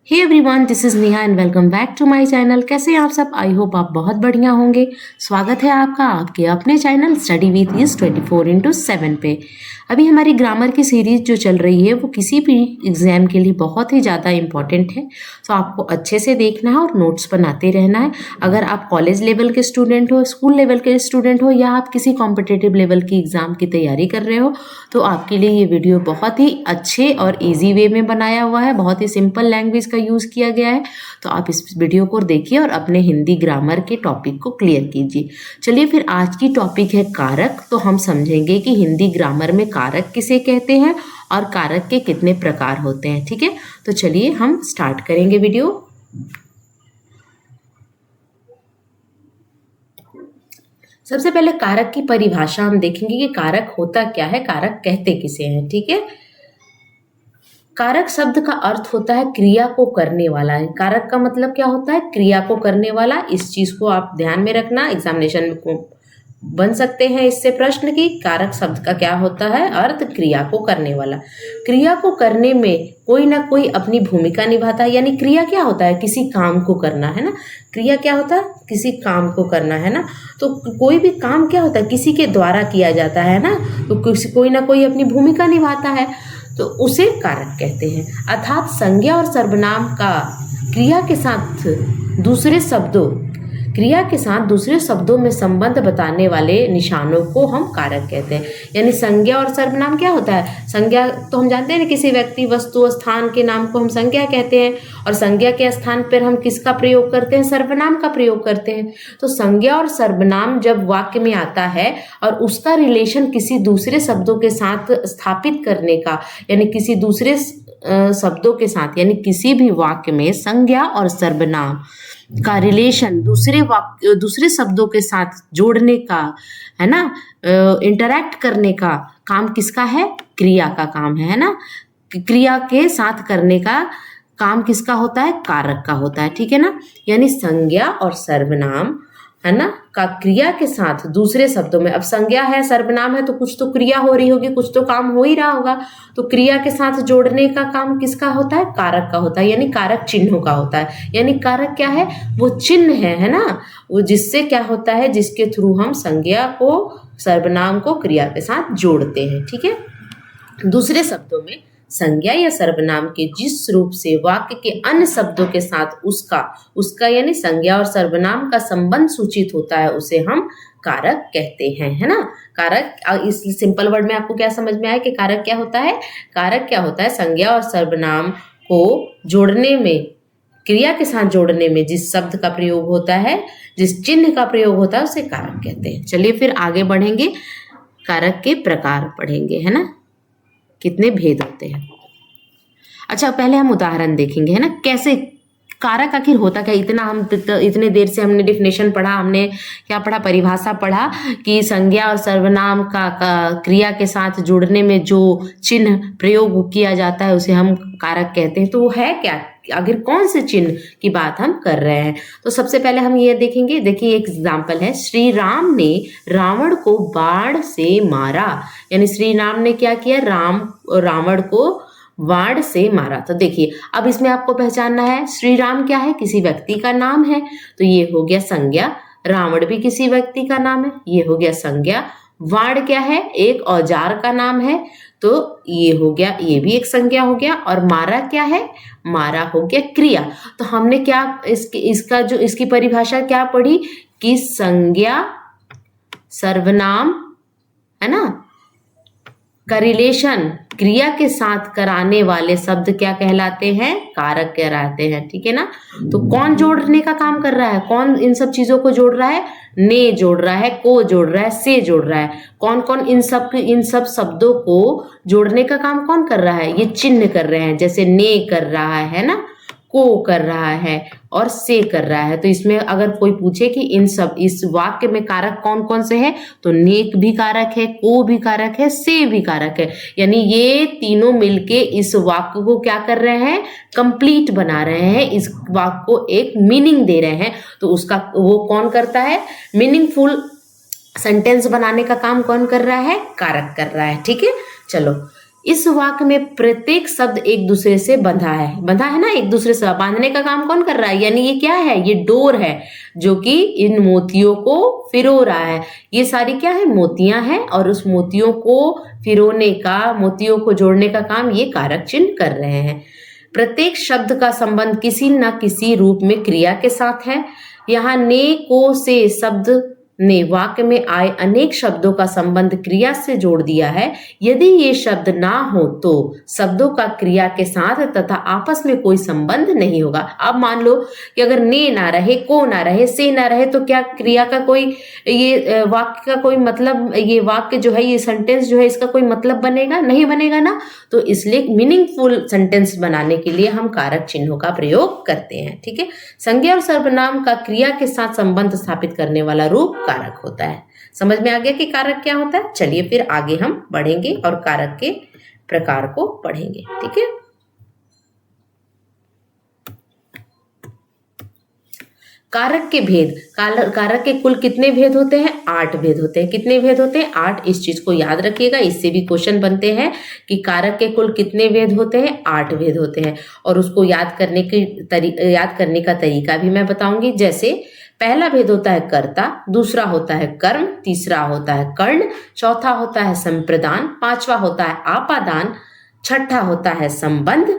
Hey everyone, this is Neha and welcome back to my channel. कैसे हैं आप सब? आई होप आप बहुत बढ़िया होंगे। स्वागत है आपका आपके अपने चैनल स्टडी विद इज 24/7 पे। अभी हमारी ग्रामर की सीरीज जो चल रही है वो किसी भी एग्जाम के लिए बहुत ही ज़्यादा इम्पॉर्टेंट है। तो आपको अच्छे से देखना है और नोट्स बनाते रहना है। अगर आप कॉलेज लेवल के स्टूडेंट हो, स्कूल लेवल के स्टूडेंट हो या आप किसी कॉम्पिटिटिव लेवल की एग्ज़ाम की तैयारी कर रहे हो तो आपके लिए ये वीडियो बहुत ही अच्छे और ईजी वे में बनाया हुआ है। बहुत ही सिंपल लैंग्वेज का यूज़ किया गया है। तो आप इस वीडियो को देखिए और अपने हिंदी ग्रामर के टॉपिक को क्लियर कीजिए। चलिए फिर आज की टॉपिक है कारक। तो हम समझेंगे कि हिंदी ग्रामर में कारक किसे कहते हैं और कारक के कितने प्रकार होते हैं। ठीक है, तो चलिए हम स्टार्ट करेंगे वीडियो। सबसे पहले कारक की परिभाषा हम देखेंगे कि कारक होता क्या है, कारक कहते किसे हैं। ठीक है, कारक शब्द का अर्थ होता है क्रिया को करने वाला है। कारक का मतलब क्या होता है? क्रिया को करने वाला। इस चीज को आप ध्यान में रखना, एग्जामिनेशन में बन सकते हैं इससे प्रश्न की कारक शब्द का क्या होता है अर्थ? क्रिया को करने वाला। क्रिया को करने में कोई ना कोई अपनी भूमिका निभाता है। यानी क्रिया क्या होता है? किसी काम को करना, है ना। क्रिया क्या होता है? किसी काम को करना, है ना। तो कोई भी काम क्या होता है? किसी के द्वारा किया जाता है ना। तो कोई ना कोई अपनी भूमिका निभाता है तो उसे कारक कहते हैं। अर्थात संज्ञा और सर्वनाम का क्रिया के साथ दूसरे शब्दों में संबंध बताने वाले निशानों को हम कारक कहते हैं। यानी संज्ञा और सर्वनाम क्या होता है? संज्ञा तो हम जानते हैं ना, किसी व्यक्ति, वस्तु, स्थान के नाम को हम संज्ञा कहते हैं और संज्ञा के स्थान पर हम किसका प्रयोग करते हैं? सर्वनाम का प्रयोग करते हैं। तो संज्ञा और सर्वनाम जब वाक्य में आता है और उसका रिलेशन किसी दूसरे शब्दों के साथ स्थापित करने का, यानी किसी दूसरे शब्दों के साथ, यानी किसी भी वाक्य में संज्ञा और सर्वनाम का रिलेशन दूसरे शब्दों के साथ जोड़ने का, है ना, इंटरैक्ट करने का काम किसका है? क्रिया का काम है ना। क्रिया के साथ करने का काम किसका होता है? कारक का होता है। ठीक है ना। यानी संज्ञा और सर्वनाम, है ना, का क्रिया के साथ दूसरे शब्दों में, अब संज्ञा है, सर्वनाम है, तो कुछ तो क्रिया हो रही होगी, कुछ तो काम हो ही रहा होगा। तो क्रिया के साथ जोड़ने का काम किसका होता है? कारक का होता है। यानी कारक चिन्हों का होता है। यानी कारक क्या है? वो चिन्ह है ना, वो जिससे क्या होता है, जिसके थ्रू हम संज्ञा को, सर्वनाम को क्रिया के साथ जोड़ते हैं। ठीक है। दूसरे शब्दों में संज्ञा या सर्वनाम के जिस रूप से वाक्य के अन्य शब्दों के साथ उसका यानी संज्ञा और सर्वनाम का संबंध सूचित होता है, उसे हम कारक कहते हैं, है ना। कारक, इस सिंपल वर्ड में आपको क्या समझ में आया कि कारक क्या होता है? कारक क्या होता है? संज्ञा और सर्वनाम को जोड़ने में, क्रिया के साथ जोड़ने में जिस शब्द का प्रयोग होता है, जिस चिन्ह का प्रयोग होता है, उसे कारक कहते हैं। चलिए फिर आगे बढ़ेंगे, कारक के प्रकार पढ़ेंगे, है ना, कितने भेद होते हैं। अच्छा, पहले हम उदाहरण देखेंगे, है ना, कैसे कारक आखिर होता क्या। इतने देर से हमने डिफिनेशन पढ़ा, हमने क्या पढ़ा? परिभाषा पढ़ा कि संज्ञा और सर्वनाम का क्रिया के साथ जुड़ने में जो चिन्ह प्रयोग किया जाता है उसे हम कारक कहते हैं। तो वो है क्या? आखिर कौन से चिन्ह की बात हम कर रहे हैं? तो सबसे पहले हम ये देखेंगे। देखिए, एक एग्जाम्पल है, श्री राम ने रावण को बाण से मारा। यानी श्री राम ने क्या किया? रावण को वाण से मारा। तो देखिए, अब इसमें आपको पहचानना है, श्री राम क्या है? किसी व्यक्ति का नाम है, तो ये हो गया संज्ञा। रावण भी किसी व्यक्ति का नाम है, ये हो गया संज्ञा। वाण क्या है? एक औजार का नाम है, तो ये हो गया, ये भी एक संज्ञा हो गया। और मारा क्या है? मारा हो गया क्रिया। तो हमने क्या इसकी परिभाषा क्या पढ़ी कि संज्ञा, सर्वनाम, है ना, का रिलेशन क्रिया के साथ कराने वाले शब्द क्या कहलाते हैं? कारक कहलाते हैं। ठीक है ना। तो कौन जोड़ने का काम कर रहा है? कौन इन सब चीजों को जोड़ रहा है? ने जोड़ रहा है, को जोड़ रहा है, से जोड़ रहा है। कौन कौन इन सब शब्दों को जोड़ने का काम कौन कर रहा है? ये चिन्ह कर रहे हैं। जैसे ने कर रहा है ना, को कर रहा है और से कर रहा है। तो इसमें अगर कोई पूछे कि इस वाक्य में कारक कौन कौन से हैं, तो नेक भी कारक है, को भी कारक है, से भी कारक है। यानी ये तीनों मिलके इस वाक्य को क्या कर रहे हैं? कंप्लीट बना रहे हैं, इस वाक्य को एक मीनिंग दे रहे हैं। तो उसका वो कौन करता है? मीनिंगफुल सेंटेंस बनाने का काम कौन कर रहा है? कारक कर रहा है। ठीक है। चलो, इस वाक्य में प्रत्येक शब्द एक दूसरे से बंधा है ना, एक दूसरे से बांधने का काम कौन कर रहा है, यानी ये क्या है, ये डोर है जो कि इन मोतियों को फिरो रहा है। ये सारी क्या है, मोतियां हैं, और उस मोतियों को फिरोने का, मोतियों को जोड़ने का काम ये कारक चिन्ह कर रहे हैं। प्रत्येक शब्द का संबंध किसी न किसी रूप में क्रिया के साथ है। यहाँ ने को से शब्द ने वाक्य में आए अनेक शब्दों का संबंध क्रिया से जोड़ दिया है। यदि ये शब्द ना हो तो शब्दों का क्रिया के साथ तथा आपस में कोई संबंध नहीं होगा। अब मान लो कि अगर ने ना रहे, को ना रहे, से ना रहे, तो क्या क्रिया का कोई, ये वाक्य का कोई मतलब, ये वाक्य जो है, ये सेंटेंस जो है, इसका कोई मतलब बनेगा नहीं, बनेगा ना। तो इसलिए मीनिंगफुल सेंटेंस बनाने के लिए हम कारक चिन्हों का प्रयोग करते हैं। ठीक है, संज्ञा और सर्वनाम का क्रिया के साथ संबंध स्थापित करने वाला रूप कारक होता है। समझ में आ गया कि कारक क्या होता है। चलिए फिर आगे हम बढ़ेंगे और कारक के प्रकार को पढ़ेंगे। ठीक है, कारक के भेद। कारक के कुल कितने भेद होते हैं, 8 भेद होते हैं। कितने भेद होते हैं, 8। इस चीज को याद रखिएगा, इससे भी क्वेश्चन बनते हैं कि कारक के कुल कितने भेद होते हैं, 8 भेद होते हैं। और उसको याद करने का तरीका भी मैं बताऊंगी। जैसे पहला भेद होता है कर्ता, दूसरा होता है कर्म, तीसरा होता है कर्ण, चौथा होता है संप्रदान, पांचवा होता है आपादान, छठा होता है संबंध,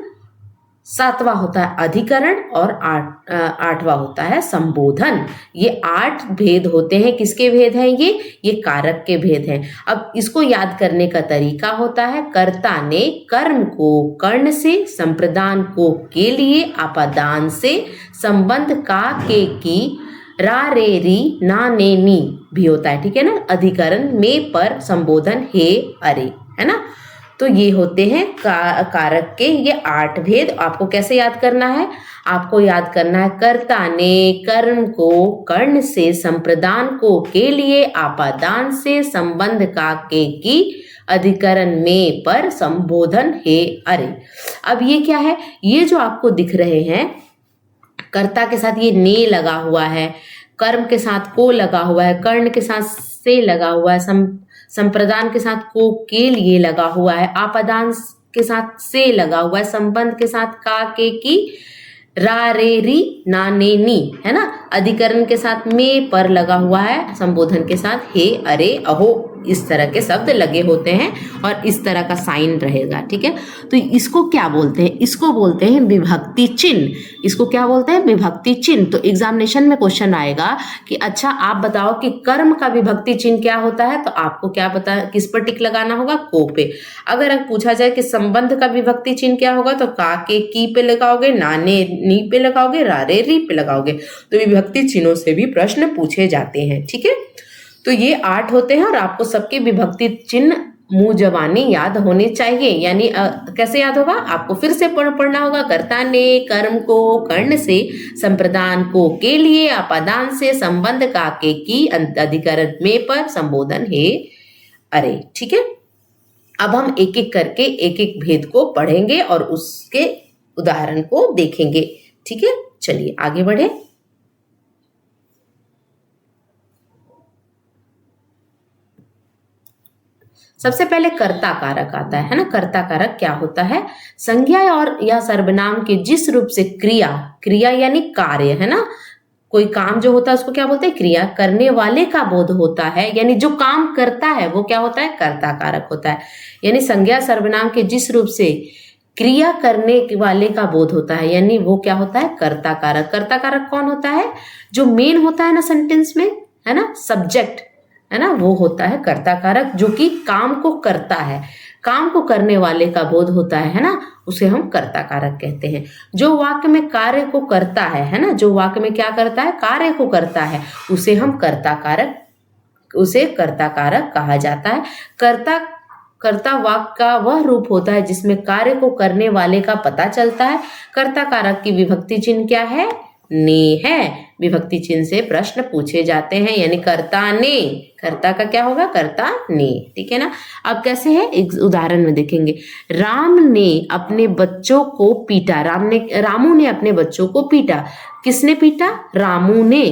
सातवां होता है अधिकरण और आठवां होता है संबोधन। ये 8 भेद होते हैं। किसके भेद हैं ये कारक के भेद हैं। अब इसको याद करने का तरीका होता है, कर्ता ने कर्म को कर्ण से, संप्रदान को के लिए, आपादान से, संबंध का के की, रा रे री ना ने नी भी होता है। ठीक है ना, अधिकरण में पर, संबोधन हे अरे, है ना। तो ये होते हैं कारक के ये 8 भेद। आपको कैसे याद करना है, आपको याद करना है कर्ता ने कर्म को कर्ण से, संप्रदान को के लिए, आपादान से, संबंध का के की, अधिकरण में पर, संबोधन हे अरे। अब ये क्या है, ये जो आपको दिख रहे हैं, कर्ता के साथ ये ने लगा हुआ है, कर्म के साथ को लगा हुआ है, कर्ण के साथ से लगा हुआ है, संप्रदान के साथ को के लिए लगा हुआ है, आपादान के साथ से लगा हुआ है, संबंध के साथ का के की, रा रे री ना ने नी, है ना। अधिकरण के साथ में पर लगा हुआ है, संबोधन के साथ हे अरे अहो, इस तरह के शब्द लगे होते हैं और इस तरह का साइन रहेगा। ठीक है, तो इसको क्या बोलते हैं, इसको बोलते हैं विभक्ति चिन्ह। इसको क्या बोलते हैं, विभक्ति चिन्ह। तो एग्जामिनेशन में क्वेश्चन आएगा कि अच्छा आप बताओ कि कर्म का विभक्ति चिन्ह क्या होता है, तो आपको क्या पता, किस पर टिक लगाना होगा, को पे। अगर पूछा जाए कि संबंध का विभक्ति चिन्ह क्या होगा, तो का के की पे लगाओगे, ना ने नी पे लगाओगे, रा रे री पे लगाओगे। तो विभक्ति चिन्हों से भी प्रश्न पूछे जाते हैं। ठीक है, तो ये 8 होते हैं और आपको सबके विभक्ति चिन्ह मुंह जबानी याद होने चाहिए। यानी कैसे याद होगा, आपको फिर से पढ़ना होगा, कर्ता ने कर्म को कर्ण से, संप्रदान को के लिए, आपादान से, संबंध का के की, अधिकरण में पर, संबोधन हे अरे। ठीक है, अब हम एक एक करके एक एक भेद को पढ़ेंगे और उसके उदाहरण को देखेंगे। ठीक है, चलिए आगे बढ़े। सबसे पहले कर्ता कारक आता है ना। कर्ता कारक क्या होता है, संज्ञा और या सर्वनाम के जिस रूप से क्रिया यानी कार्य, है ना, कोई काम जो होता है उसको क्या बोलते हैं, क्रिया, करने वाले का बोध होता है, यानी जो काम करता है वो क्या होता है, कर्ता कारक होता है। यानी संज्ञा सर्वनाम के जिस रूप से क्रिया करने वाले का बोध होता है, यानी वो क्या होता है, कर्ता कारक। कर्ता कारक कौन होता है, जो मेन होता है ना सेंटेंस में, है ना, सब्जेक्ट, है ना, वो होता है कर्ता कारक, जो कि काम को करता है, काम को करने वाले का बोध होता है ना, उसे हम कर्ता कारक कहते हैं। जो वाक्य में कार्य को करता है ना, जो वाक्य में क्या करता है, कार्य को करता है, उसे हम कर्ता कारक कहा जाता है। कर्ता वाक्य का वह रूप होता है जिसमें कार्य को करने वाले का पता चलता है। कर्ता कारक की विभक्ति चिन्ह क्या है, ने है। विभक्ति चिन्ह से प्रश्न पूछे जाते हैं, यानी कर्ता ने, कर्ता का क्या होगा, कर्ता ने। ठीक है ना। अब कैसे है, एक उदाहरण में देखेंगे। राम ने अपने बच्चों को पीटा। रामू ने अपने बच्चों को पीटा। किसने पीटा, रामू ने।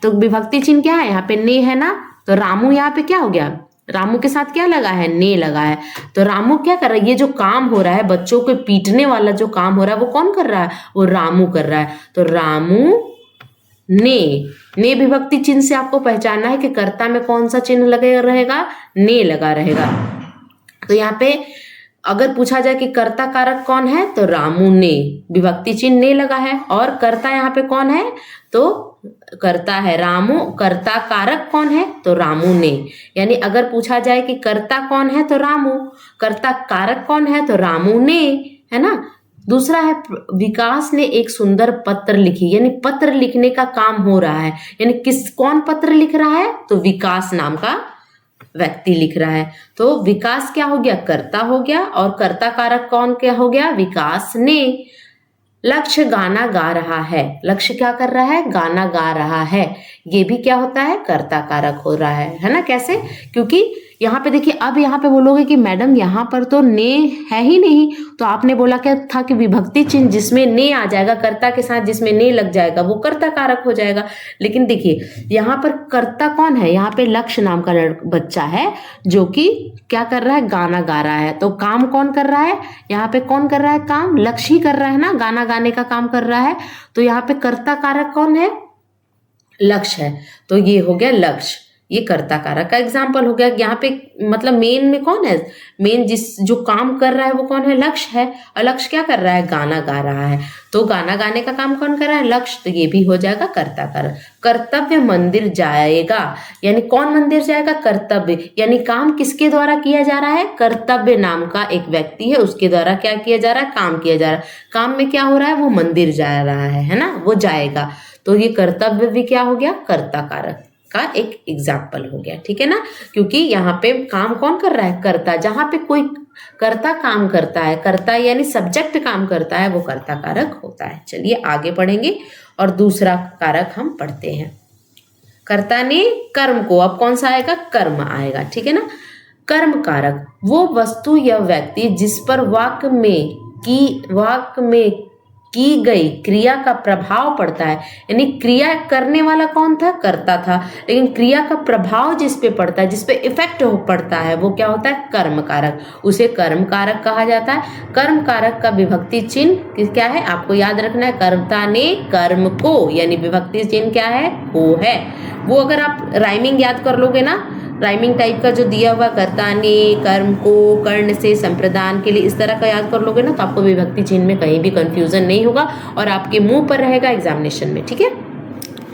तो विभक्ति चिन्ह क्या है, यहाँ पे ने है ना, तो रामू यहाँ पे क्या हो गया, रामू के साथ क्या लगा है, ने लगा है। तो रामू क्या कर रहा है, ये जो काम हो रहा है बच्चों को पीटने वाला जो काम हो रहा है वो कौन कर रहा है, वो रामू कर रहा है। तो रामू ने विभक्ति चिन्ह से आपको पहचानना है कि कर्ता में कौन सा चिन्ह लगे रहेगा, ने लगा रहेगा। तो यहाँ पे अगर पूछा जाए कि कर्ता कारक कौन है तो रामू ने, विभक्ति चिन्ह ने लगा है। और कर्ता यहाँ पे कौन है, तो कर्ता है रामू, कर्ता कारक कौन है तो रामू ने। यानी अगर पूछा जाए कि कर्ता कौन है तो रामू, कर्ता कारक कौन है तो रामू ने, है ना। दूसरा है विकास ने एक सुंदर पत्र लिखी, यानी पत्र लिखने का काम हो रहा है। यानी कौन पत्र लिख रहा है, तो विकास नाम का व्यक्ति लिख रहा है। तो विकास क्या हो गया, कर्ता हो गया। और कर्ता कारक कौन क्या हो गया, विकास ने। लक्ष्य गाना गा रहा है, लक्ष्य क्या कर रहा है, गाना गा रहा है। ये भी क्या होता है, कर्ता कारक हो रहा है ना। कैसे, क्योंकि यहाँ पे देखिए, अब यहाँ पे बोलोगे कि मैडम यहाँ पर तो ने है ही नहीं, तो आपने बोला क्या था कि विभक्ति चिन्ह जिसमें ने आ जाएगा, कर्ता के साथ जिसमें ने लग जाएगा वो कर्ता कारक हो जाएगा। लेकिन देखिए यहाँ पर कर्ता कौन है, यहाँ पे लक्ष्य नाम का बच्चा है जो कि क्या कर रहा है, गाना गा रहा है। तो काम कौन कर रहा है, यहाँ पे कौन कर रहा है काम, लक्ष्य ही कर रहा है ना, गाना गाने का काम कर रहा है। तो यहाँ पे कर्ता कारक कौन है, लक्ष्य है। तो ये हो गया लक्ष्य, ये कर्ता कारक का एग्जाम्पल हो गया। यहाँ पे मतलब मेन में कौन है, मेन जो काम कर रहा है वो कौन है, लक्ष्य है। और लक्ष्य क्या कर रहा है, गाना गा रहा है। तो गाना गाने का काम कौन कर रहा है, लक्ष्य। तो ये भी हो जाएगा कर्ता कारक। कर्तव्य मंदिर जाएगा, यानी कौन मंदिर जाएगा, कर्तव्य। यानी काम किसके द्वारा किया जा रहा है, कर्तव्य नाम का एक व्यक्ति है, उसके द्वारा क्या किया जा रहा है, काम किया जा रहा है। काम में क्या हो रहा है, वो मंदिर जा रहा है ना, वो जाएगा। तो ये कर्तव्य भी क्या हो गया, कर्ता कारक का एक एग्जाम्पल हो गया, ठीक है ना। क्योंकि यहाँ पे काम कौन कर रहा है, कर्ता। जहां पे कोई कर्ता काम करता है, कर्ता यानी सब्जेक्ट काम करता है, वो कर्ता कारक होता है। चलिए आगे पढ़ेंगे और दूसरा कारक हम पढ़ते हैं। कर्ता ने कर्म को, अब कौन सा आएगा, कर्म आएगा, ठीक है ना। कर्म कारक वो वस्तु या व्यक्ति जिस पर वाक्य में की गई क्रिया का प्रभाव पड़ता है। यानी क्रिया करने वाला कौन था, कर्ता था, लेकिन क्रिया का प्रभाव जिस पे पड़ता है, जिस पे इफेक्ट पड़ता है, वो क्या होता है, कर्म कारक। उसे कर्म कारक कहा जाता है। कर्म कारक का विभक्ति चिन्ह क्या है, आपको याद रखना है, कर्ता ने कर्म को, यानी विभक्ति चिन्ह क्या है, को है। वो अगर आप राइमिंग याद कर लोगे ना, राइमिंग टाइप का जो दिया हुआ, कर्ता ने कर्म को कर्ण से संप्रदान के लिए, इस तरह का याद कर लोगे ना, तो आपको विभक्ति चिन्ह में कहीं भी कंफ्यूजन नहीं होगा और आपके मुंह पर रहेगा एग्जामिनेशन में, ठीक है।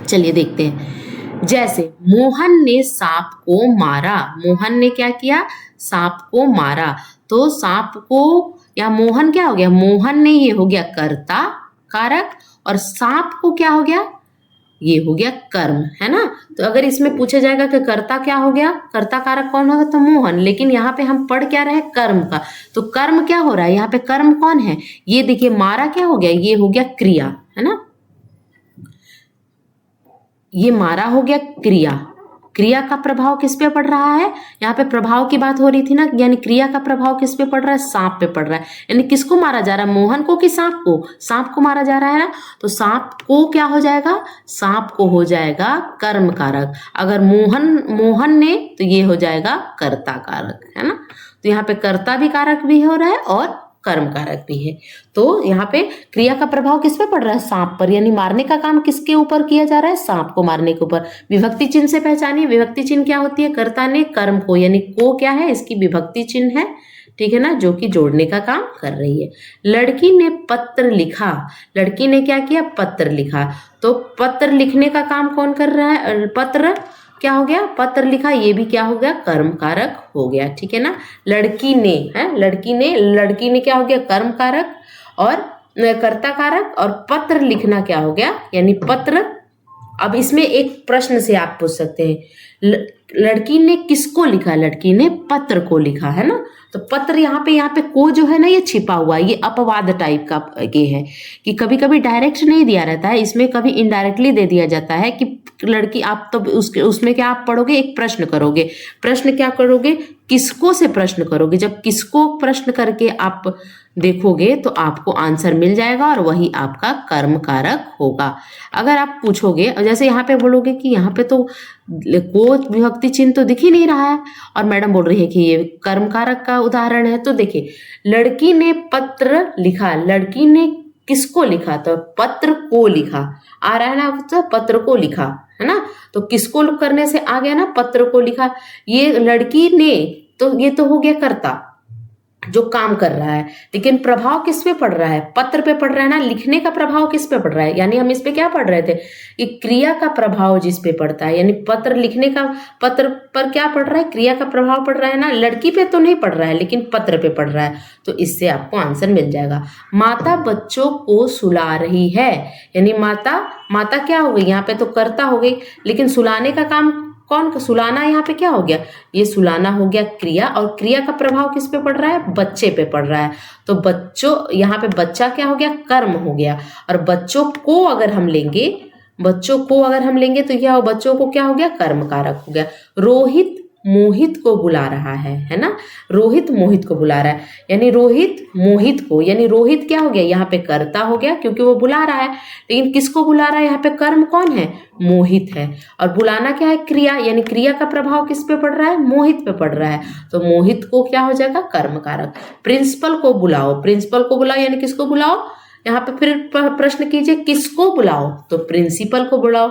चलिए देखते हैं। जैसे मोहन ने सांप को मारा, मोहन ने क्या किया, सांप को मारा। तो सांप को या मोहन क्या हो गया, मोहन ने, ये हो गया कर्ता कारक, और सांप को क्या हो गया, ये हो गया कर्म, है ना। तो अगर इसमें पूछा जाएगा कि कर्ता क्या हो गया, कर्ता कारक कौन होगा, तो मोहन। लेकिन यहाँ पे हम पढ़ क्या रहे, कर्म का। तो कर्म क्या हो रहा है, यहाँ पे कर्म कौन है, ये देखिए, मारा क्या हो गया, ये हो गया क्रिया, है ना। ये मारा हो गया क्रिया। क्रिया का प्रभाव किस पे पड़ रहा है, यहाँ पे प्रभाव की बात हो रही थी ना, यानी क्रिया का प्रभाव किस पे पड़ रहा है, सांप पे पड़ रहा है। यानी किसको मारा जा रहा है, मोहन को कि सांप को, सांप को मारा जा रहा है ना। तो सांप को क्या हो जाएगा, सांप को हो जाएगा कर्म कारक। अगर मोहन ने, तो ये हो जाएगा कर्ता कारक, है ना। तो यहाँ पे कर्ता भी कारक भी हो रहा है और कर्म कारक भी है। तो यहाँ पे क्रिया का प्रभाव किस पे पड़ रहा है, सांप पर। यानी मारने का काम किसके ऊपर किया जा रहा है, सांप को मारने के ऊपर। विभक्ति चिन्ह से पहचानिए, विभक्ति चिन्ह क्या होती है, कर्ता ने कर्म को, यानी को क्या है, इसकी विभक्ति चिन्ह है, ठीक है ना, जो कि जोड़ने का काम कर रही है। लड़की ने पत्र लिखा, लड़की ने क्या किया, पत्र लिखा। तो पत्र लिखने का काम कौन कर रहा है, पत्र क्या हो गया, पत्र लिखा, ये भी क्या हो गया, कर्म कारक हो गया, ठीक है ना। लड़की ने है, लड़की ने क्या हो गया, कर्म कारक और कर्ता कारक, और पत्र लिखना क्या हो गया, यानी पत्र। अब इसमें एक प्रश्न से आप पूछ सकते हैं, लड़की ने किसको लिखा, लड़की ने पत्र को लिखा, है ना। तो पत्र यहाँ पे को जो है ना, ये छिपा हुआ है, ये अपवाद टाइप का ये है कि कभी कभी डायरेक्ट नहीं दिया रहता है, इसमें कभी इनडायरेक्टली दे दिया जाता है कि लड़की, आप तो उसमें क्या आप पढ़ोगे, एक प्रश्न करोगे, प्रश्न क्या करोगे, किसको से प्रश्न करोगे, जब किसको प्रश्न करके आप देखोगे तो आपको आंसर मिल जाएगा और वही आपका कर्म कारक होगा। अगर आप पूछोगे, जैसे यहाँ पे बोलोगे कि यहाँ पे तो को विभक्ति चिन्ह तो दिख ही नहीं रहा है और मैडम बोल रही है कि ये कर्म कारक का उदाहरण है, तो देखिए लड़की ने पत्र लिखा, लड़की ने किसको लिखा, तो पत्र को लिखा आ रहा है ना, तो पत्र को लिखा है ना, तो किसको करने से आ गया ना, पत्र को लिखा। ये लड़की ने, तो ये तो हो गया कर्ता जो काम कर रहा है, लेकिन प्रभाव किस पे पड़ रहा है, पत्र पे पड़ रहा है ना, लिखने का प्रभाव किस पे पड़ रहा है, यानी हम इस पे क्या पढ़ रहे थे कि क्रिया का प्रभाव जिस पे पड़ता है, यानी पत्र लिखने का, पत्र पर क्या पड़ रहा है, क्रिया का प्रभाव पड़ रहा है ना, लड़की पे तो नहीं पड़ रहा है लेकिन पत्र पे पड़ रहा है, तो इससे आपको आंसर मिल जाएगा। माता बच्चों को सुला रही है, यानी माता, माता क्या हो गई यहाँ पे, तो कर्ता हो गई, लेकिन सुलाने का काम कौन, सुलाना यहाँ पे क्या हो गया, ये सुलाना हो गया क्रिया, और क्रिया का प्रभाव किस पे पड़ रहा है, बच्चे पे पड़ रहा है, तो बच्चों, यहाँ पे बच्चा क्या हो गया, कर्म हो गया, और बच्चों को अगर हम लेंगे, बच्चों को अगर हम लेंगे तो क्या हो, बच्चों को क्या हो गया, कर्म कारक हो गया। रोहित मोहित को बुला रहा है ना, रोहित मोहित को बुला रहा है, यानी रोहित मोहित को, यानी रोहित क्या हो गया, यहाँ पे कर्ता हो गया क्योंकि वो बुला रहा है, लेकिन किसको बुला रहा है, यहाँ पे कर्म कौन है, मोहित है, और बुलाना क्या है, क्रिया, यानी क्रिया का प्रभाव किस पे पड़ रहा है, मोहित पे पड़ रहा है, तो मोहित को क्या हो जाएगा, कर्म कारक। प्रिंसिपल को बुलाओ, प्रिंसिपल को बुलाओ यानी किसको बुलाओ, यहाँ पे फिर प्रश्न कीजिए किसको बुलाओ, तो प्रिंसिपल को बुलाओ।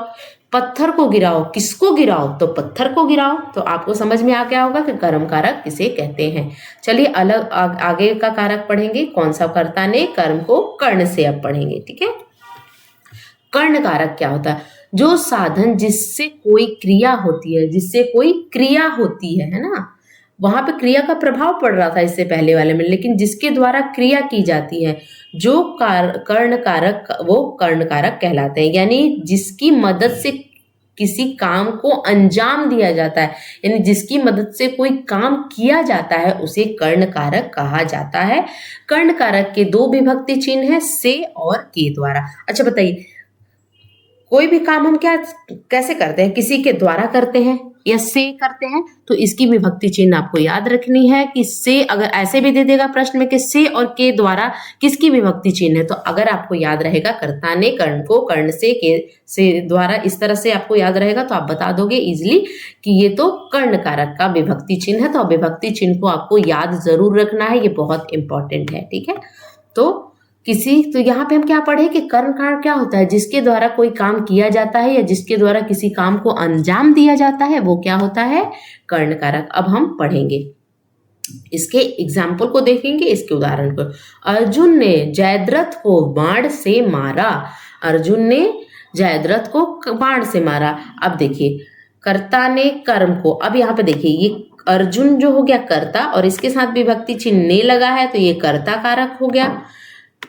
पत्थर को गिराओ, किसको गिराओ, तो पत्थर को गिराओ, तो आपको समझ में आ गया होगा कि कर्म कारक किसे कहते हैं। चलिए अलग आगे का कारक पढ़ेंगे, कौन सा, कर्ता ने कर्म को कर्ण से अब पढ़ेंगे, ठीक है। कर्ण कारक क्या होता है, जो साधन जिससे कोई क्रिया होती है, जिससे कोई क्रिया होती है ना, वहां पे क्रिया का प्रभाव पड़ रहा था इससे पहले वाले में, लेकिन जिसके द्वारा क्रिया की जाती है, जो कर्ण कारक, वो कर्ण कारक कहलाते हैं, यानी जिसकी मदद से किसी काम को अंजाम दिया जाता है, यानी जिसकी मदद से कोई काम किया जाता है उसे कर्ण कारक कहा जाता है। कर्ण कारक के दो विभक्ति चिन्ह है, से और के द्वारा। अच्छा बताइए, कोई भी काम हम क्या कैसे करते हैं, किसी के द्वारा करते हैं या से करते हैं, तो इसकी विभक्ति चिन्ह आपको याद रखनी है कि से, अगर ऐसे भी दे देगा प्रश्न में कि से और के द्वारा किसकी विभक्ति चिन्ह है, तो अगर आपको याद रहेगा कर्ता ने कर्ण को कर्ण से, के से द्वारा, इस तरह से आपको याद रहेगा तो आप बता दोगे इजिली कि ये तो कर्ण कारक का विभक्ति चिन्ह है, तो विभक्ति चिन्ह को आपको याद जरूर रखना है, ये बहुत इंपॉर्टेंट है, ठीक है। तो तो यहाँ पे हम क्या पढ़े कि कर्म कारक क्या होता है, जिसके द्वारा कोई काम किया जाता है या जिसके द्वारा किसी काम को अंजाम दिया जाता है वो क्या होता है, कर्ण कारक। अब हम पढ़ेंगे, इसके एग्जाम्पल को देखेंगे, इसके उदाहरण को। अर्जुन ने जयद्रथ को बाण से मारा, अर्जुन ने जयद्रथ को बाण से मारा। अब देखिए कर्ता ने कर्म को, अब यहाँ पे देखिए ये अर्जुन जो हो गया कर्ता और इसके साथ विभक्ति चिन्ह ने लगा है तो ये कर्ता कारक हो गया।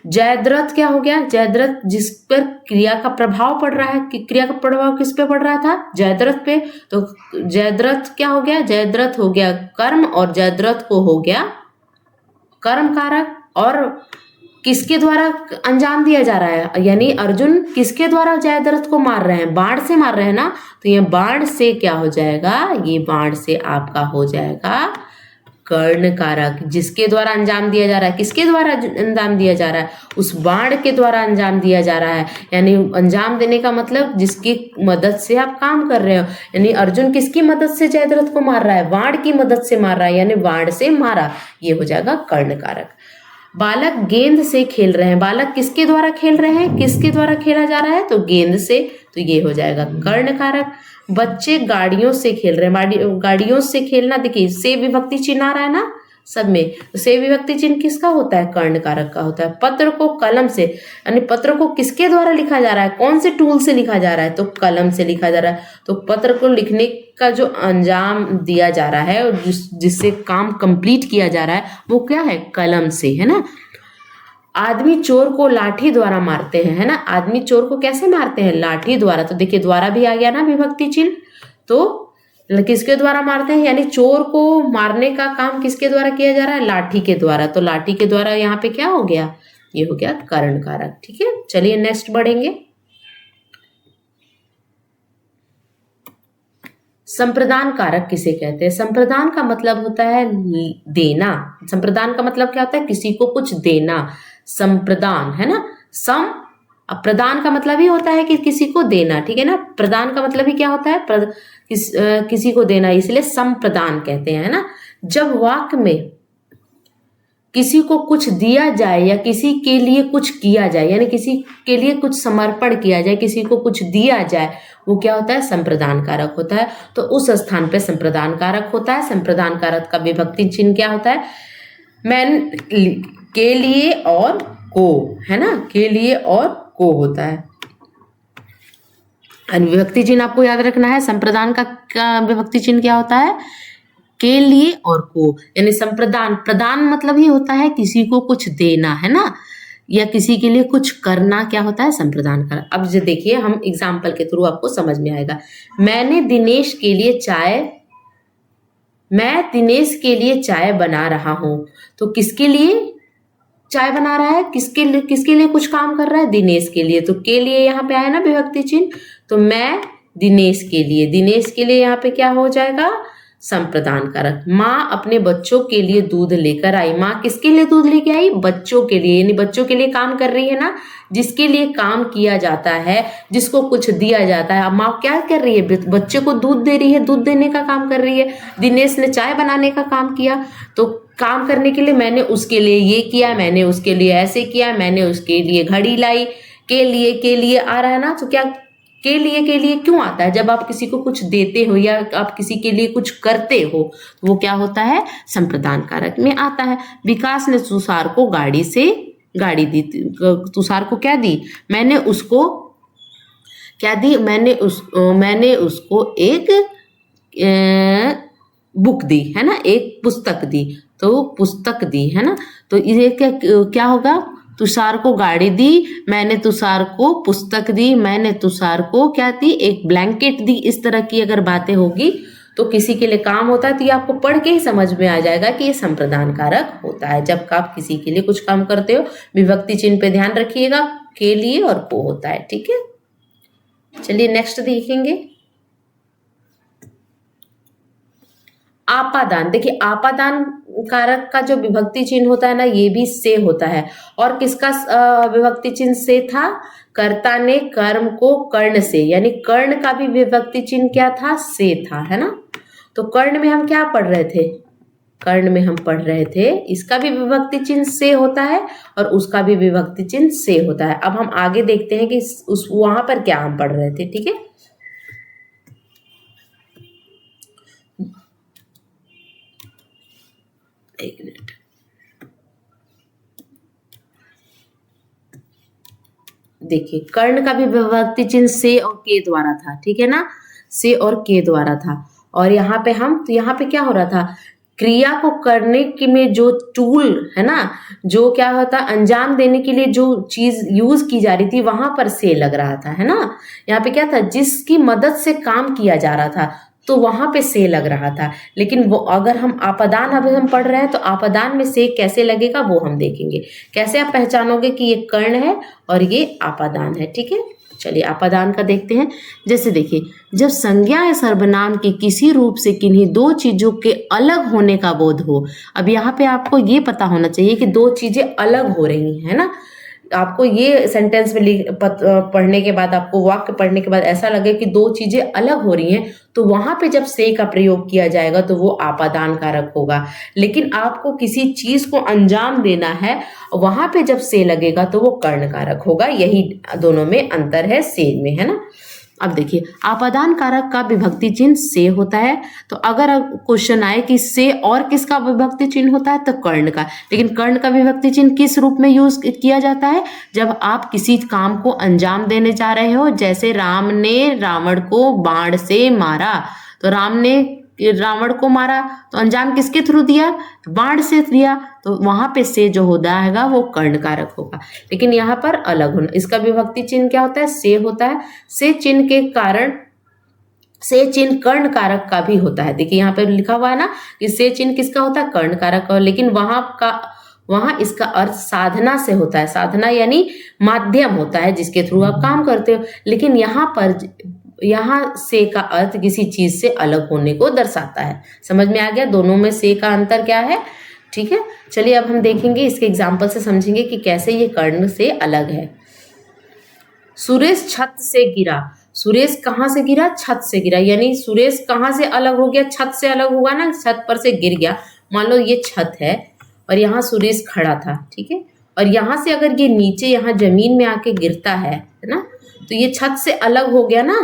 जयद्रथ क्या हो गया, जयद्रथ जिस पर क्रिया का प्रभाव पड़ रहा है, कि क्रिया का प्रभाव किस पे पड़ रहा था, जयद्रथ पे, तो जयद्रथ क्या हो गया, जयद्रथ हो गया कर्म और जयद्रथ को हो गया कर्म कारक। और किसके द्वारा अंजाम दिया जा रहा है, यानी अर्जुन किसके द्वारा जयद्रथ को मार रहे हैं, बाण से मार रहे हैं ना, तो ये बाण से क्या हो जाएगा, ये बाण से आपका हो जाएगा कर्ण कारक। जिसके द्वारा अंजाम दिया जा रहा है, किसके द्वारा अंजाम दिया जा रहा है, उस बाण के द्वारा अंजाम दिया जा रहा है, यानी अंजाम देने का मतलब जिसकी मदद से आप काम कर रहे हो, यानी अर्जुन किसकी मदद से जयद्रथ को मार रहा है, बाण की मदद से मार रहा है, यानी बाण से मारा, ये हो जाएगा कर्ण कारक। बालक गेंद से खेल रहे हैं, बालक किसके द्वारा खेल रहे हैं, किसके द्वारा खेला जा रहा है, तो गेंद से, तो ये हो जाएगा कर्ण कारक। बच्चे गाड़ियों से खेल रहे हैं, गाड़ियों से खेलना, देखिए से विभक्ति चिन्ह आ रहा है ना सब में, तो से विभक्ति चिन्ह किसका होता है, कर्ण कारक का होता है। पत्र को कलम से, यानी पत्र को किसके द्वारा लिखा जा रहा है, कौन से टूल से लिखा जा रहा है, तो कलम से लिखा जा रहा है, तो पत्र को लिखने का जो अंजाम दिया जा रहा है और जिससे काम कंप्लीट किया जा रहा है वो क्या है, कलम से, है ना। आदमी चोर को लाठी द्वारा मारते हैं, है ना, आदमी चोर को कैसे मारते हैं, लाठी द्वारा, तो देखिए द्वारा भी आ गया ना विभक्ति चिन्ह, तो किसके द्वारा मारते हैं, यानी चोर को मारने का काम किसके द्वारा किया जा रहा है, लाठी के द्वारा, तो लाठी के द्वारा यहाँ पे क्या हो गया, ये हो गया कर्ण कारक, ठीक है। चलिए नेक्स्ट बढ़ेंगे। संप्रदान कारक किसे कहते हैं? संप्रदान का मतलब होता है देना। संप्रदान का मतलब क्या होता है? किसी को कुछ देना। संप्रदान है ना, सम। अब प्रदान का मतलब ही होता है कि किसी को देना, ठीक है ना। प्रदान का मतलब ही क्या होता है? किसी को देना, इसलिए संप्रदान कहते हैं, है ना। जब वाक्य में किसी को कुछ दिया जाए या किसी के लिए कुछ किया जाए, यानी किसी के लिए कुछ समर्पण किया जाए, किसी को कुछ दिया जाए, वो क्या होता है? संप्रदान कारक होता है। तो उस स्थान पे संप्रदान कारक होता है। संप्रदान कारक का विभक्ति चिन्ह क्या होता है? मैन, के लिए और को, है ना, के लिए और को होता है। विभक्ति चिन्ह आपको याद रखना है। संप्रदान का विभक्ति चिन्ह क्या होता है? के लिए और को, यानी संप्रदान, प्रदान मतलब ही होता है किसी को कुछ देना, है ना, या किसी के लिए कुछ करना, क्या होता है? संप्रदान का। अब जो देखिए, हम एग्जाम्पल के थ्रू आपको समझ में आएगा। मैं दिनेश के लिए चाय बना रहा हूं। तो किसके लिए चाय बना रहा है? किसके लिए कुछ काम कर रहा है? दिनेश के लिए। तो के लिए यहाँ पे आया ना विभक्ति चिन्ह, तो मैं दिनेश के लिए यहाँ पे क्या हो जाएगा? संप्रदान कारक। माँ अपने बच्चों के लिए दूध लेकर आई। माँ किसके लिए दूध लेके आई? बच्चों के लिए, यानी बच्चों के लिए काम कर रही है ना, जिसके लिए काम किया जाता है, जिसको कुछ दिया जाता है। अब माँ क्या कर रही है? बच्चे को दूध दे रही है, दूध देने का काम कर रही है। दिनेश ने चाय बनाने का काम किया, तो काम करने के लिए मैंने उसके लिए ये किया, मैंने उसके लिए ऐसे किया, मैंने उसके लिए घड़ी लाई। के लिए आ रहा है ना, तो क्या के लिए क्यों आता है? जब आप किसी को कुछ देते हो या आप किसी के लिए कुछ करते हो, तो वो क्या होता है? संप्रदान कारक में आता है। विकास ने तुषार को गाड़ी दी। तुषार को क्या दी? मैंने उसको क्या दी? मैंने उसको एक बुक दी, है ना, एक पुस्तक दी। तो पुस्तक दी, है ना। तो ये क्या होगा? तुषार को गाड़ी दी, मैंने तुषार को पुस्तक दी, मैंने तुषार को क्या दी? एक ब्लैंकेट दी। इस तरह की अगर बातें होगी तो किसी के लिए काम होता है, तो ये आपको पढ़ के ही समझ में आ जाएगा कि ये संप्रदान कारक होता है। जब आप किसी के लिए कुछ काम करते हो, विभक्ति चिन्ह पे ध्यान रखिएगा, के लिए और को होता है, ठीक है। चलिए नेक्स्ट देखेंगे, आपादान। देखिए, आपादान कारक का जो विभक्ति चिन्ह होता है ना, ये भी से होता है। और किसका विभक्ति चिन्ह से था? कर्ता ने कर्म को कर्ण से, यानी कर्ण का भी विभक्ति चिन्ह क्या था? से था, है ना। तो कर्ण में हम क्या पढ़ रहे थे? कर्ण में हम पढ़ रहे थे, इसका भी विभक्ति चिन्ह से होता है और उसका भी विभक्ति चिन्ह से होता है। अब हम आगे देखते हैं कि उस वहां पर क्या हम पढ़ रहे थे, ठीक है। एक मिनट, देखिए, कर्ण का भी विभक्ति चिन्ह से और के द्वारा था, ठीक है ना, से और के द्वारा था। और यहाँ पे यहाँ पे क्या हो रहा था? क्रिया को करने के में जो टूल है ना, जो क्या होता, अंजाम देने के लिए जो चीज यूज की जा रही थी, वहां पर से लग रहा था, है ना। यहाँ पे क्या था? जिसकी मदद से काम किया जा रहा था, तो वहां पे से लग रहा था। लेकिन वो अगर हम आपादान अभी हम पढ़ रहे हैं, तो आपादान में से कैसे लगेगा वो हम देखेंगे। कैसे आप पहचानोगे कि ये कर्ण है और ये आपादान है, ठीक है। चलिए आपादान का देखते हैं। जैसे देखिए, जब संज्ञा या सर्वनाम के किसी रूप से किन्हीं दो चीजों के अलग होने का बोध हो। अब यहाँ पे आपको ये पता होना चाहिए कि दो चीजें अलग हो रही हैं, है ना। आपको ये सेंटेंस में पढ़ने के बाद, आपको वाक्य पढ़ने के बाद ऐसा लगे कि दो चीजें अलग हो रही हैं, तो वहां पे जब से का प्रयोग किया जाएगा तो वो आपादान कारक होगा। लेकिन आपको किसी चीज को अंजाम देना है, वहां पे जब से लगेगा तो वो कर्ण कारक होगा। यही दोनों में अंतर है, से में, है ना। अब देखिए, आपादान कारक का विभक्ति चिन्ह से होता है। तो अगर क्वेश्चन आए कि से और किसका विभक्ति चिन्ह होता है, तो कर्ण का। लेकिन कर्ण का विभक्ति चिन्ह किस रूप में यूज किया जाता है? जब आप किसी काम को अंजाम देने जा रहे हो। जैसे राम ने रावण को बाण से मारा, तो राम ने रावण को मारा, तो अंजाम किसके थ्रू दिया? बाण से दिया। तो वहां पे से जो होता है वो कर्ण कारक होगा। लेकिन यहाँ पर अलग होना, इसका विभक्ति चिन्ह क्या होता है? से होता है। से चिन्ह के कारण, से चिन्ह कर्ण कारक का भी होता है। देखिए यहाँ पे लिखा हुआ है ना कि से चिन्ह किसका होता है? कर्ण कारक का। लेकिन वहां इसका अर्थ साधना से होता है। साधना यानी माध्यम होता है जिसके थ्रू आप काम करते हो। लेकिन यहाँ पर यहाँ से का अर्थ किसी चीज से अलग होने को दर्शाता है। समझ में आ गया दोनों में से का अंतर क्या है? ठीक है, चलिए अब हम देखेंगे इसके एग्जाम्पल से समझेंगे कि कैसे ये कर्ण से अलग है। सुरेश छत से गिरा। सुरेश कहाँ से गिरा? छत से गिरा। यानी सुरेश कहाँ से अलग हो गया? छत से अलग हुआ ना, छत पर से गिर गया। मान लो ये छत है और यहाँ सुरेश खड़ा था, ठीक है, और यहाँ से अगर ये नीचे यहाँ जमीन में आके गिरता है ना, तो ये छत से अलग हो गया ना।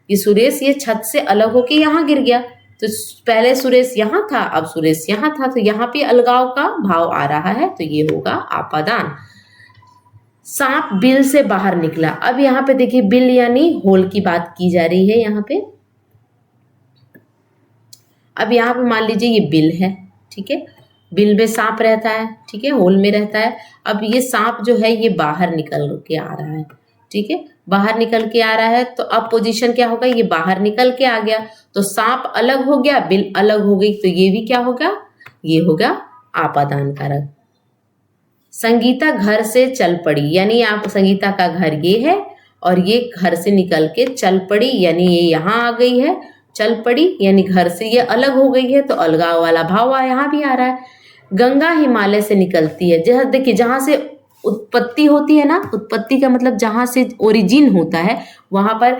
ये सुरेश ये छत से अलग होके यहाँ गिर गया। तो पहले सुरेश यहाँ था, अब सुरेश यहाँ था, तो यहाँ पे अलगाव का भाव आ रहा है, तो ये होगा आपादान। सांप बिल से बाहर निकला। अब यहाँ पे देखिए बिल यानी होल की बात की जा रही है यहाँ पे। अब यहाँ पे मान लीजिए ये बिल है, ठीक है, बिल में सांप रहता है, ठीक है, होल में रहता है। अब ये सांप जो है ये बाहर निकल के आ रहा है, ठीक है, बाहर निकल के आ रहा है, तो अब पोजीशन क्या होगा? ये बाहर निकल के आ गया, तो सांप अलग हो गया, बिल अलग हो गई, तो ये भी क्या होगा? ये होगा आपादान कारक। संगीता घर से चल पड़ी। यानी आप संगीता का घर ये है और ये घर से निकल के चल पड़ी, यानी ये यहाँ आ गई है, चल पड़ी यानी घर से ये अलग हो गई है, तो अलगाव वाला भाव यहाँ भी आ रहा है। गंगा हिमालय से निकलती है। जहाँ देखिए जहाँ से उत्पत्ति होती है ना, उत्पत्ति का मतलब जहाँ से ओरिजिन होता है, वहां पर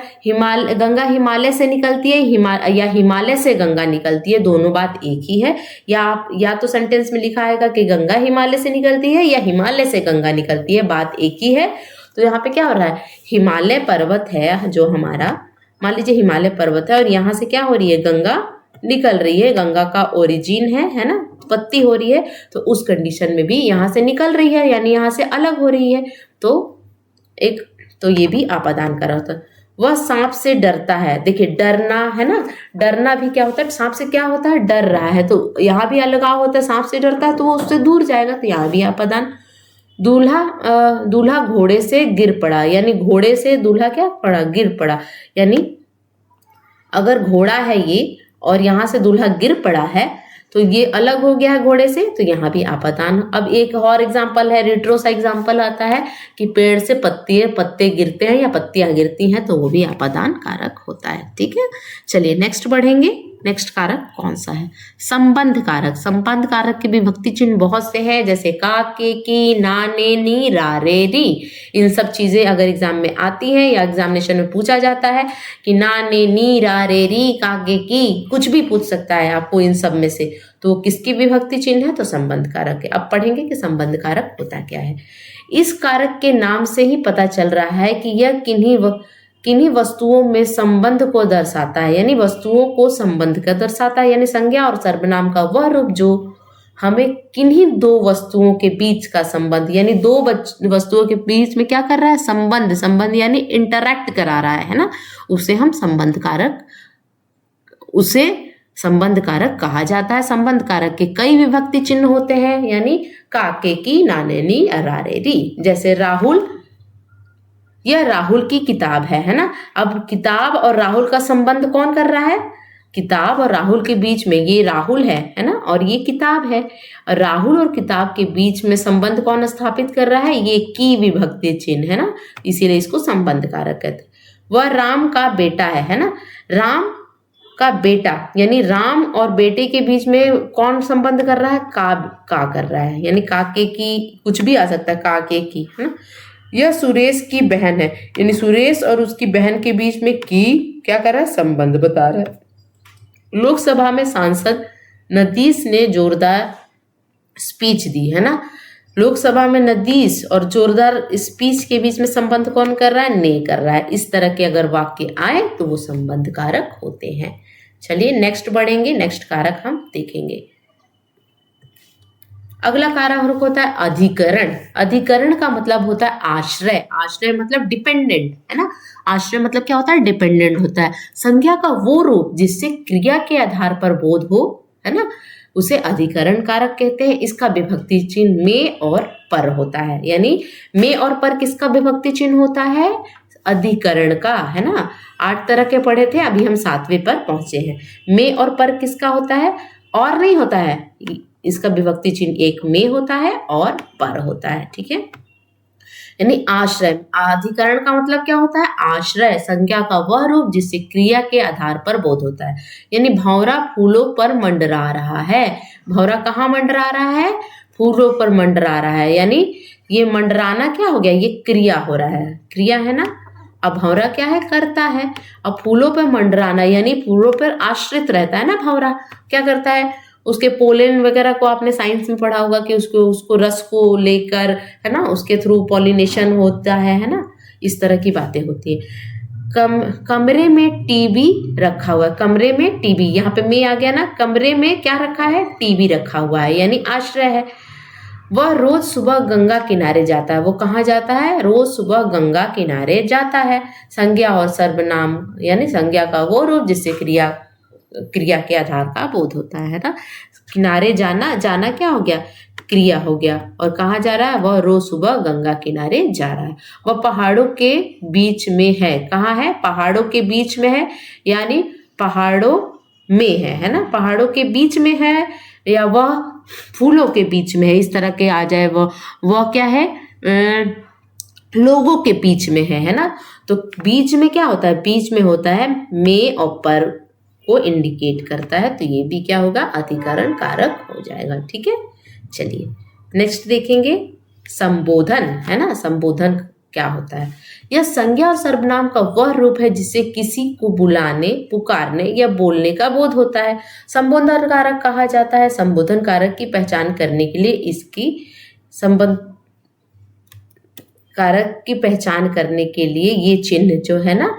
गंगा हिमालय से निकलती है, या हिमालय से गंगा निकलती है, दोनों बात एक ही है। या तो सेंटेंस में लिखा आएगा कि गंगा हिमालय से निकलती है या हिमालय से गंगा निकलती है, बात एक ही है। तो यहाँ पे क्या हो रहा है? हिमालय पर्वत है जो हमारा, मान लीजिए हिमालय पर्वत है और यहाँ से क्या हो रही है? गंगा निकल रही है, गंगा का ओरिजिन है ना, उत्पत्ति हो रही है, तो उस कंडीशन में भी यहाँ से निकल रही है, यानी यहाँ से अलग हो रही है, तो ये भी आपादान करा होता है। वह सांप से डरता है। देखिए डरना है ना, डरना भी क्या होता है? सांप से क्या होता है? डर रहा है, तो यहाँ भी अलगाव होता है, सांप से डरता है तो वो उससे दूर जाएगा, तो यहाँ भी आपादान। दूल्हा घोड़े से गिर पड़ा। यानी घोड़े से दूल्हा क्या पड़ा? गिर पड़ा। यानी अगर घोड़ा है ये और यहाँ से दूल्हा गिर पड़ा है, तो ये अलग हो गया है घोड़े से, तो यहाँ भी आपादान। अब एक और एग्जाम्पल है, रेट्रो सा एग्जाम्पल आता है कि पेड़ से पत्ते गिरते हैं या पत्तियां गिरती हैं, तो वो भी आपादान कारक होता है। ठीक है, चलिए नेक्स्ट बढ़ेंगे। नेक्स्ट कारक कौन सा है? संबंध कारक। संबंध कारक के विभक्ति चिन्ह बहुत से हैं, जैसे का, के, की, ना, ने, नी, रा, रे, री। इन सब चीजें अगर एग्जाम में आती हैं या एग्जामिनेशन में पूछा जाता है कि ना, ने, नी, रा, रे, री, का, के, की, कुछ भी पूछ सकता है आपको इन सब में से, तो किसकी विभक्ति चिन्ह है? तो संबंध कारक है। अब पढ़ेंगे कि संबंध कारक होता क्या है। इस कारक के नाम से ही पता चल रहा है कि यह किन्हीं वस्तुओं में संबंध को दर्शाता है, यानी वस्तुओं को संबंध का दर्शाता है, यानी संज्ञा और सर्वनाम का वह रूप जो हमें किन्हीं दो वस्तुओं के बीच का संबंध, यानी दो वस्तुओं के बीच में क्या कर रहा है? संबंध यानी इंटरैक्ट करा रहा है ना, उसे हम संबंध कारक कहा जाता है। संबंध कारक के कई विभक्ति चिन्ह होते हैं, यानी का, के, की, ना, ने, नी, रा, रे, री। जैसे राहुल, यह राहुल की किताब है ना। अब किताब और राहुल का संबंध कौन कर रहा है? किताब और राहुल के बीच में ये राहुल है ना, और ये किताब है। राहुल और किताब के बीच में संबंध कौन स्थापित कर रहा है? ये की विभक्ति चिन्ह है ना, इसीलिए इसको संबंध कारक कहते हैं। वह राम का बेटा है ना। राम का बेटा यानी राम और बेटे के बीच में कौन संबंध कर रहा है? का कर रहा है, यानी का, के, की, कुछ भी आ सकता है, का, के, की, है ना। यह सुरेश की बहन है, यानी सुरेश और उसकी बहन के बीच में की क्या कर रहा है? संबंध बता रहा है। लोकसभा में सांसद नतीश ने जोरदार स्पीच दी है ना। लोकसभा में नतीश और जोरदार स्पीच के बीच में संबंध कौन कर रहा है? ने कर रहा है। इस तरह के अगर वाक्य आए तो वो संबंध कारक होते हैं। चलिए नेक्स्ट बढ़ेंगे, नेक्स्ट कारक हम देखेंगे। अगला कारक होता है अधिकरण। अधिकरण का मतलब होता है आश्रय। आश्रय मतलब डिपेंडेंट है ना। आश्रय मतलब क्या होता है? डिपेंडेंट होता है। संज्ञा का वो रूप जिससे क्रिया के आधार पर बोध हो, है ना, उसे अधिकरण कारक कहते हैं। इसका विभक्ति चिन्ह में और पर होता है, यानी में और पर किसका विभक्ति चिन्ह होता है? अधिकरण का, है ना। 8 तरह के पढ़े थे, अभी हम 7वें पर पहुंचे हैं। में और पर किसका होता है? और नहीं होता है, इसका विभक्ति चिन्ह एक में होता है और पर होता है। ठीक है, यानी आश्रय। अधिकरण का मतलब क्या होता है? आश्रय, संज्ञा का वह रूप जिससे क्रिया के आधार पर बोध होता है। यानी भंवरा फूलों पर मंडरा रहा है। भंवरा कहाँ मंडरा रहा है? फूलों पर मंडरा रहा है। यानी ये मंडराना क्या हो गया? ये क्रिया हो रहा है, क्रिया है ना। अब भंवरा क्या है? करता है। अब फूलों पर मंडराना यानी फूलों पर आश्रित रहता है ना भंवरा। क्या करता है? उसके पोलेन वगैरह को आपने साइंस में पढ़ा होगा कि उसको रस को लेकर, है ना, उसके थ्रू पॉलिनेशन होता है ना, इस तरह की बातें होती है। कमरे में टीवी रखा हुआ है। कमरे में टीवी, यहाँ पे में आ गया ना। कमरे में क्या रखा है? टीवी रखा हुआ है, यानी आश्रय है। वह रोज सुबह गंगा किनारे जाता है। वो कहाँ जाता है? रोज सुबह गंगा किनारे जाता है। संज्ञा और सर्वनाम यानी संज्ञा का वो रूप जिससे क्रिया के आधार का बोध होता है ना। किनारे जाना, जाना क्या हो गया? क्रिया हो गया। और कहाँ जा रहा है? वह रोज सुबह गंगा किनारे जा रहा है। वह पहाड़ों के बीच में है। कहाँ है? पहाड़ों के बीच में है, यानी पहाड़ों में है ना। पहाड़ों के बीच में है या वह फूलों के बीच में है, इस तरह के आ जाए। वह क्या है? लोगों के बीच में है ना। तो बीच में क्या होता है? बीच में होता है में और पर को इंडिकेट करता है, तो ये भी क्या होगा? अधिकरण कारक हो जाएगा। ठीक है, चलिए नेक्स्ट देखेंगे संबोधन, है ना। संबोधन क्या होता है? यह संज्ञा और सर्वनाम का वह रूप है जिससे किसी को बुलाने, पुकारने या बोलने का बोध होता है। संबोधन कारक कहा जाता है। संबोधन कारक की पहचान करने के लिए इसकी संबंध कारक की पहचान करने के लिए ये चिन्ह जो है ना,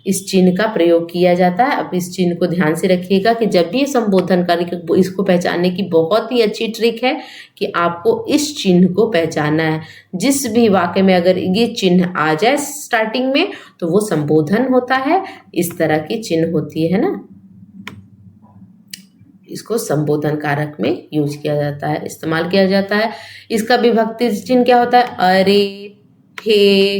इस चिन्ह का प्रयोग किया जाता है। अब इस चिन्ह को ध्यान से रखिएगा कि जब भी संबोधन कारक, इसको पहचानने की बहुत ही अच्छी ट्रिक है कि आपको इस चिन्ह को पहचानना है। जिस भी वाक्य में अगर ये चिन्ह आ जाए स्टार्टिंग में तो वो संबोधन होता है। इस तरह की चिन्ह होती है ना, इसको संबोधन कारक में यूज किया जाता है, इस्तेमाल किया जाता है। इसका विभक्ति चिन्ह क्या होता है? अरे, हे,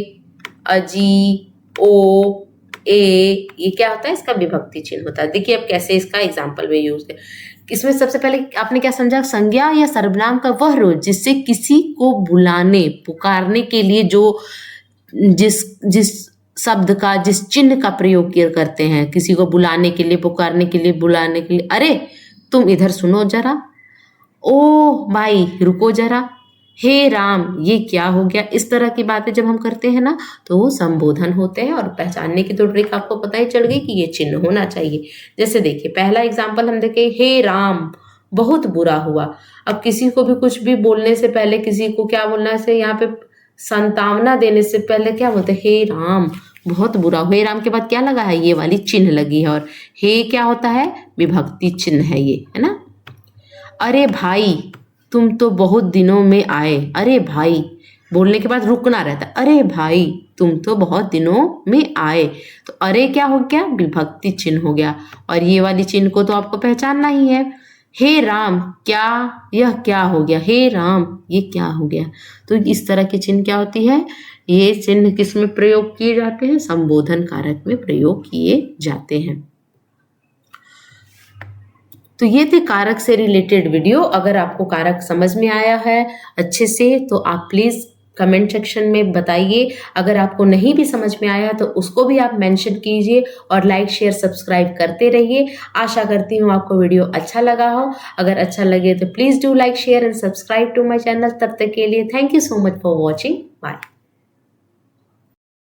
अजी, ओ, ए, ये क्या होता है? इसका विभक्ति चिन्ह होता है। देखिए अब कैसे इसका एग्जाम्पल में यूज है। इसमें सबसे पहले आपने क्या समझा? संज्ञा या सर्वनाम का वह रूप जिससे किसी को बुलाने, पुकारने के लिए जो जिस शब्द का, जिस चिन्ह का प्रयोग करते हैं, किसी को बुलाने के लिए, पुकारने के लिए, बुलाने के लिए। अरे तुम इधर सुनो जरा, ओ भाई रुको जरा, हे राम ये क्या हो गया, इस तरह की बातें जब हम करते हैं ना तो वो संबोधन होते हैं। और पहचानने की तो ट्रिक आपको पता ही चल गई कि ये चिन्ह होना चाहिए। जैसे देखिए पहला एग्जाम्पल हम देखें, हे राम बहुत बुरा हुआ। अब किसी को भी कुछ भी बोलने से पहले, किसी को क्या बोलना से, यहाँ पे संतावना देने से पहले क्या बोलते हैं? हे राम बहुत बुरा हुआ। हे राम के बाद क्या लगा है? ये वाली चिन्ह लगी है। और हे क्या होता है? विभक्ति चिन्ह है ये, है ना। अरे भाई तुम तो बहुत दिनों में आए। अरे भाई बोलने के बाद रुकना रहता है। अरे भाई तुम तो बहुत दिनों में आए, तो अरे क्या हो गया? विभक्ति चिन्ह हो गया। और ये वाली चिन्ह को तो आपको पहचानना ही है। हे राम क्या, यह क्या हो गया? हे राम ये क्या हो गया? तो इस तरह की चिन्ह क्या होती है? ये चिन्ह किस में प्रयोग किए जाते हैं? संबोधन कारक में प्रयोग किए जाते हैं। तो ये थे कारक से रिलेटेड वीडियो। अगर आपको कारक समझ में आया है अच्छे से तो आप प्लीज़ कमेंट सेक्शन में बताइए। अगर आपको नहीं भी समझ में आया तो उसको भी आप मेंशन कीजिए और लाइक शेयर सब्सक्राइब करते रहिए। आशा करती हूँ आपको वीडियो अच्छा लगा हो। अगर अच्छा लगे तो please do like share and subscribe to my channel. तब तक के लिए thank you so much for watching. Bye.